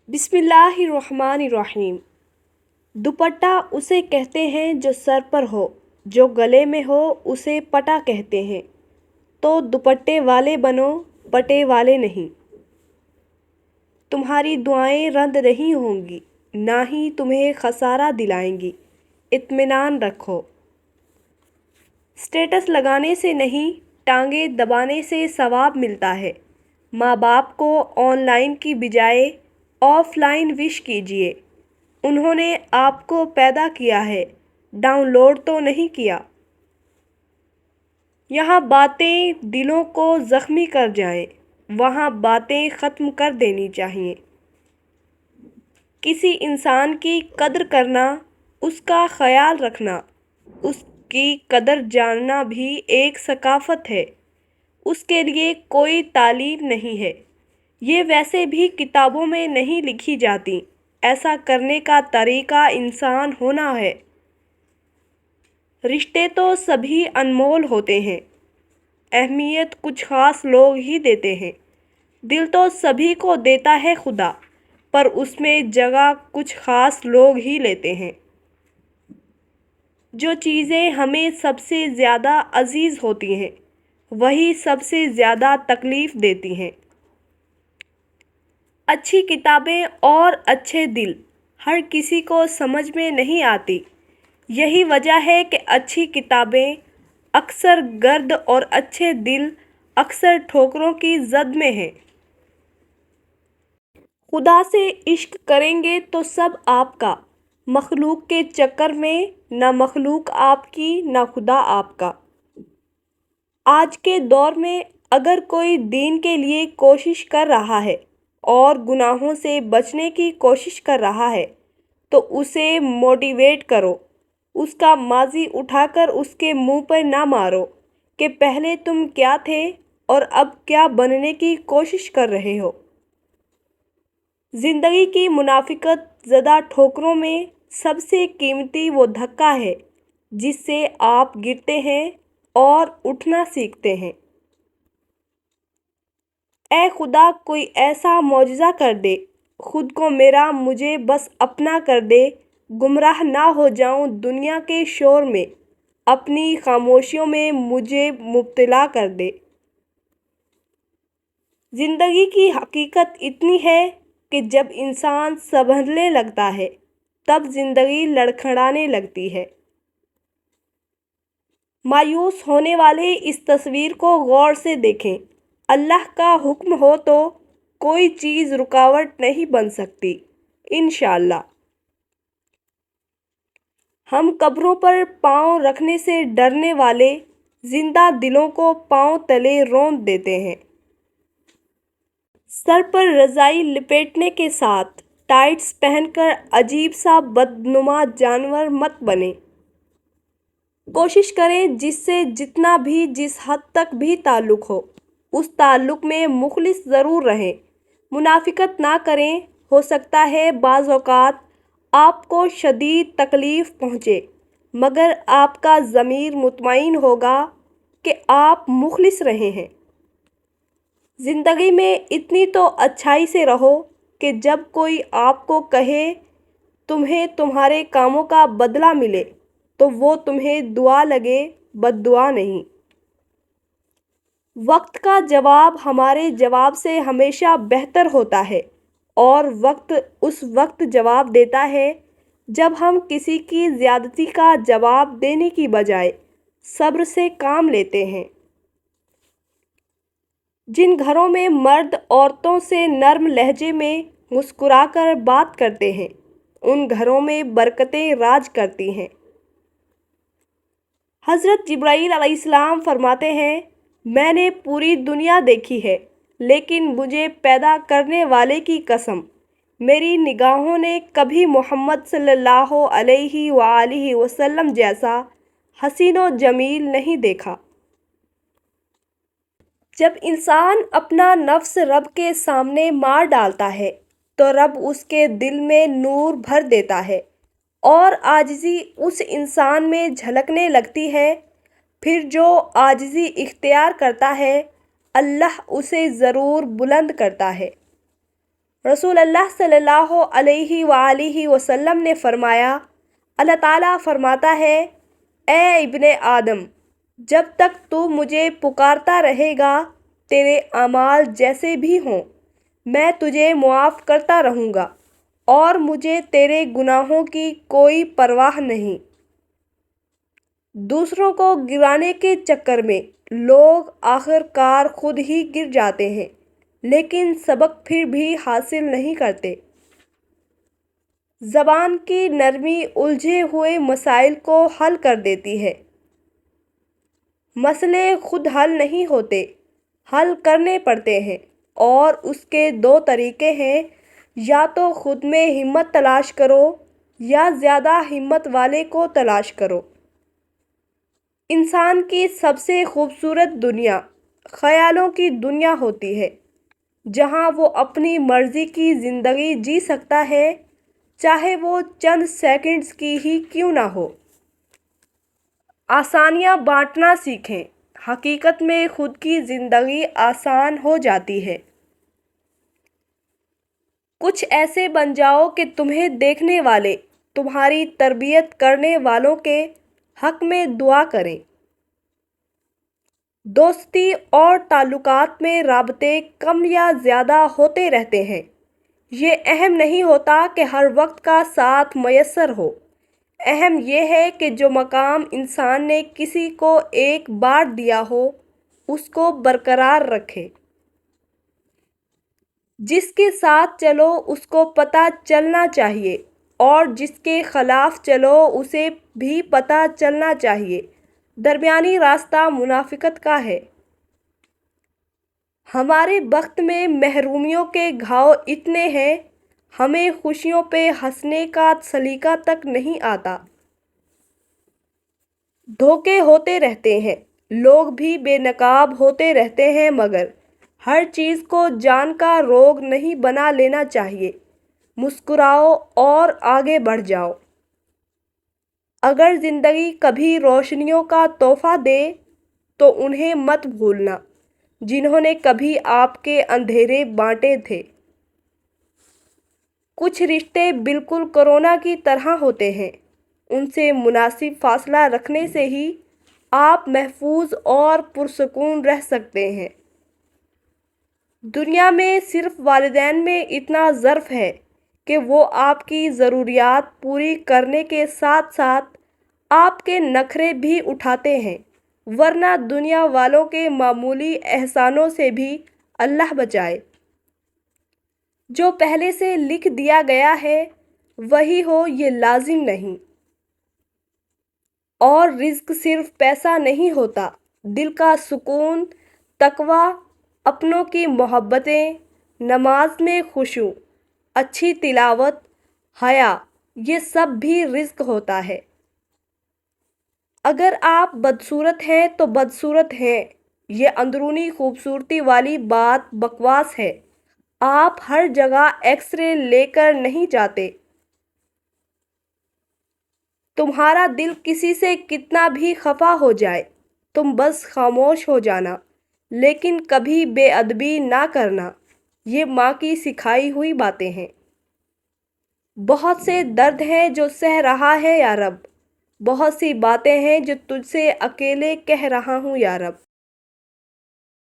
بسم اللہ الرحمن الرحیم۔ دوپٹہ اسے کہتے ہیں جو سر پر ہو، جو گلے میں ہو اسے پٹا کہتے ہیں۔ تو دوپٹے والے بنو، پٹے والے نہیں۔ تمہاری دعائیں رد نہیں ہوں گی، نہ ہی تمہیں خسارہ دلائیں گی۔ اطمینان رکھو۔ اسٹیٹس لگانے سے نہیں، ٹانگیں دبانے سے ثواب ملتا ہے۔ ماں باپ کو آن لائن کی بجائے آف لائن وش کیجیے۔ انہوں نے آپ کو پیدا کیا ہے، ڈاؤن لوڈ تو نہیں کیا۔ یہاں باتیں دلوں کو زخمی کر جائیں، وہاں باتیں ختم کر دینی چاہیے۔ کسی انسان کی قدر کرنا، اس کا خیال رکھنا، اس کی قدر جاننا بھی ایک ثقافت ہے۔ اس کے لیے کوئی تعلیم نہیں ہے۔ یہ ویسے بھی کتابوں میں نہیں لکھی جاتی۔ ایسا کرنے کا طریقہ انسان ہونا ہے۔ رشتے تو سبھی انمول ہوتے ہیں، اہمیت کچھ خاص لوگ ہی دیتے ہیں۔ دل تو سبھی کو دیتا ہے خدا، پر اس میں جگہ کچھ خاص لوگ ہی لیتے ہیں۔ جو چیزیں ہمیں سب سے زیادہ عزیز ہوتی ہیں، وہی سب سے زیادہ تکلیف دیتی ہیں۔ اچھی کتابیں اور اچھے دل ہر کسی کو سمجھ میں نہیں آتی۔ یہی وجہ ہے کہ اچھی کتابیں اکثر گرد اور اچھے دل اکثر ٹھوکروں کی زد میں ہیں۔ خدا سے عشق کریں گے تو سب آپ کا، مخلوق کے چکر میں نہ مخلوق آپ کی نہ خدا آپ کا۔ آج کے دور میں اگر کوئی دین کے لیے کوشش کر رہا ہے اور گناہوں سے بچنے کی کوشش کر رہا ہے تو اسے موٹیویٹ کرو۔ اس کا ماضی اٹھا کر اس کے منہ پر نہ مارو کہ پہلے تم کیا تھے اور اب کیا بننے کی کوشش کر رہے ہو۔ زندگی کی منافقت زدہ ٹھوکروں میں سب سے قیمتی وہ دھکا ہے جس سے آپ گرتے ہیں اور اٹھنا سیکھتے ہیں۔ اے خدا کوئی ایسا معجزہ کر دے، خود کو میرا مجھے بس اپنا کر دے، گمراہ نہ ہو جاؤں دنیا کے شور میں، اپنی خاموشیوں میں مجھے مبتلا کر دے۔ زندگی کی حقیقت اتنی ہے کہ جب انسان سنبھلنے لگتا ہے تب زندگی لڑکھڑانے لگتی ہے۔ مایوس ہونے والے اس تصویر کو غور سے دیکھیں۔ اللہ کا حکم ہو تو کوئی چیز رکاوٹ نہیں بن سکتی، انشاءاللہ۔ ہم قبروں پر پاؤں رکھنے سے ڈرنے والے زندہ دلوں کو پاؤں تلے روند دیتے ہیں۔ سر پر رضائی لپیٹنے کے ساتھ ٹائٹس پہن کر عجیب سا بدنما جانور مت بنیں۔ کوشش کریں جس سے جتنا بھی جس حد تک بھی تعلق ہو، اس تعلق میں مخلص ضرور رہیں۔ منافقت نہ کریں، ہو سکتا ہے بعض اوقات آپ کو شدید تکلیف پہنچے، مگر آپ کا ضمیر مطمئن ہوگا کہ آپ مخلص رہے ہیں۔ زندگی میں اتنی تو اچھائی سے رہو کہ جب کوئی آپ کو کہے تمہیں تمہارے کاموں کا بدلہ ملے تو وہ تمہیں دعا لگے، بد دعا نہیں۔ وقت کا جواب ہمارے جواب سے ہمیشہ بہتر ہوتا ہے، اور وقت اس وقت جواب دیتا ہے جب ہم کسی کی زیادتی کا جواب دینے کی بجائے صبر سے کام لیتے ہیں۔ جن گھروں میں مرد عورتوں سے نرم لہجے میں مسکرا کر بات کرتے ہیں، ان گھروں میں برکتیں راج کرتی ہیں۔ حضرت جبرائیل علیہ السلام فرماتے ہیں، میں نے پوری دنیا دیکھی ہے، لیکن مجھے پیدا کرنے والے کی قسم، میری نگاہوں نے کبھی محمد صلی اللہ علیہ وآلہ وسلم جیسا حسین و جمیل نہیں دیکھا۔ جب انسان اپنا نفس رب کے سامنے مار ڈالتا ہے تو رب اس کے دل میں نور بھر دیتا ہے اور عاجزی اس انسان میں جھلکنے لگتی ہے۔ پھر جو عاجزی اختیار کرتا ہے، اللہ اسے ضرور بلند کرتا ہے۔ رسول اللہ صلی اللہ علیہ وآلہ وسلم نے فرمایا، اللہ تعالیٰ فرماتا ہے، اے ابن آدم، جب تک تو مجھے پکارتا رہے گا، تیرے اعمال جیسے بھی ہوں میں تجھے معاف کرتا رہوں گا، اور مجھے تیرے گناہوں کی کوئی پرواہ نہیں۔ دوسروں کو گرانے کے چکر میں لوگ آخر کار خود ہی گر جاتے ہیں، لیکن سبق پھر بھی حاصل نہیں کرتے۔ زبان کی نرمی الجھے ہوئے مسائل کو حل کر دیتی ہے۔ مسئلے خود حل نہیں ہوتے، حل کرنے پڑتے ہیں، اور اس کے دو طریقے ہیں، یا تو خود میں ہمت تلاش کرو یا زیادہ ہمت والے کو تلاش کرو۔ انسان کی سب سے خوبصورت دنیا خیالوں کی دنیا ہوتی ہے، جہاں وہ اپنی مرضی کی زندگی جی سکتا ہے، چاہے وہ چند سیکنڈز کی ہی کیوں نہ ہو۔ آسانیاں بانٹنا سیکھیں، حقیقت میں خود کی زندگی آسان ہو جاتی ہے۔ کچھ ایسے بن جاؤ کہ تمہیں دیکھنے والے تمہاری تربیت کرنے والوں کے حق میں دعا کریں۔ دوستی اور تعلقات میں رابطے کم یا زیادہ ہوتے رہتے ہیں۔ یہ اہم نہیں ہوتا کہ ہر وقت کا ساتھ میسر ہو، اہم یہ ہے کہ جو مقام انسان نے کسی کو ایک بار دیا ہو اس کو برقرار رکھے۔ جس کے ساتھ چلو اس کو پتہ چلنا چاہیے، اور جس کے خلاف چلو اسے بھی پتہ چلنا چاہیے۔ درمیانی راستہ منافقت کا ہے۔ ہمارے وقت میں محرومیوں کے گھاؤ اتنے ہیں، ہمیں خوشیوں پہ ہنسنے کا سلیقہ تک نہیں آتا۔ دھوکے ہوتے رہتے ہیں، لوگ بھی بے نقاب ہوتے رہتے ہیں، مگر ہر چیز کو جان کا روگ نہیں بنا لینا چاہیے۔ مسکراؤ اور آگے بڑھ جاؤ۔ اگر زندگی کبھی روشنیوں کا تحفہ دے تو انہیں مت بھولنا، جنہوں نے کبھی آپ کے اندھیرے بانٹے تھے۔ کچھ رشتے بالکل کورونا کی طرح ہوتے ہیں، ان سے مناسب فاصلہ رکھنے سے ہی آپ محفوظ اور پرسکون رہ سکتے ہیں۔ دنیا میں صرف والدین میں اتنا ظرف ہے کہ وہ آپ کی ضروریات پوری کرنے کے ساتھ ساتھ آپ کے نخرے بھی اٹھاتے ہیں، ورنہ دنیا والوں کے معمولی احسانوں سے بھی اللہ بچائے۔ جو پہلے سے لکھ دیا گیا ہے وہی ہو یہ لازم نہیں۔ اور رزق صرف پیسہ نہیں ہوتا، دل کا سکون، تقویٰ، اپنوں کی محبتیں، نماز میں خشوع، اچھی تلاوت، حیا، یہ سب بھی رزق ہوتا ہے۔ اگر آپ بدصورت ہیں تو بدصورت ہیں، یہ اندرونی خوبصورتی والی بات بکواس ہے۔ آپ ہر جگہ ایکس رے لے کر نہیں جاتے۔ تمہارا دل کسی سے کتنا بھی خفا ہو جائے، تم بس خاموش ہو جانا، لیکن کبھی بے ادبی نہ کرنا۔ یہ ماں کی سکھائی ہوئی باتیں ہیں۔ بہت سے درد ہیں جو سہ رہا ہے یا رب، بہت سی باتیں ہیں جو تجھ سے اکیلے کہہ رہا ہوں یا رب۔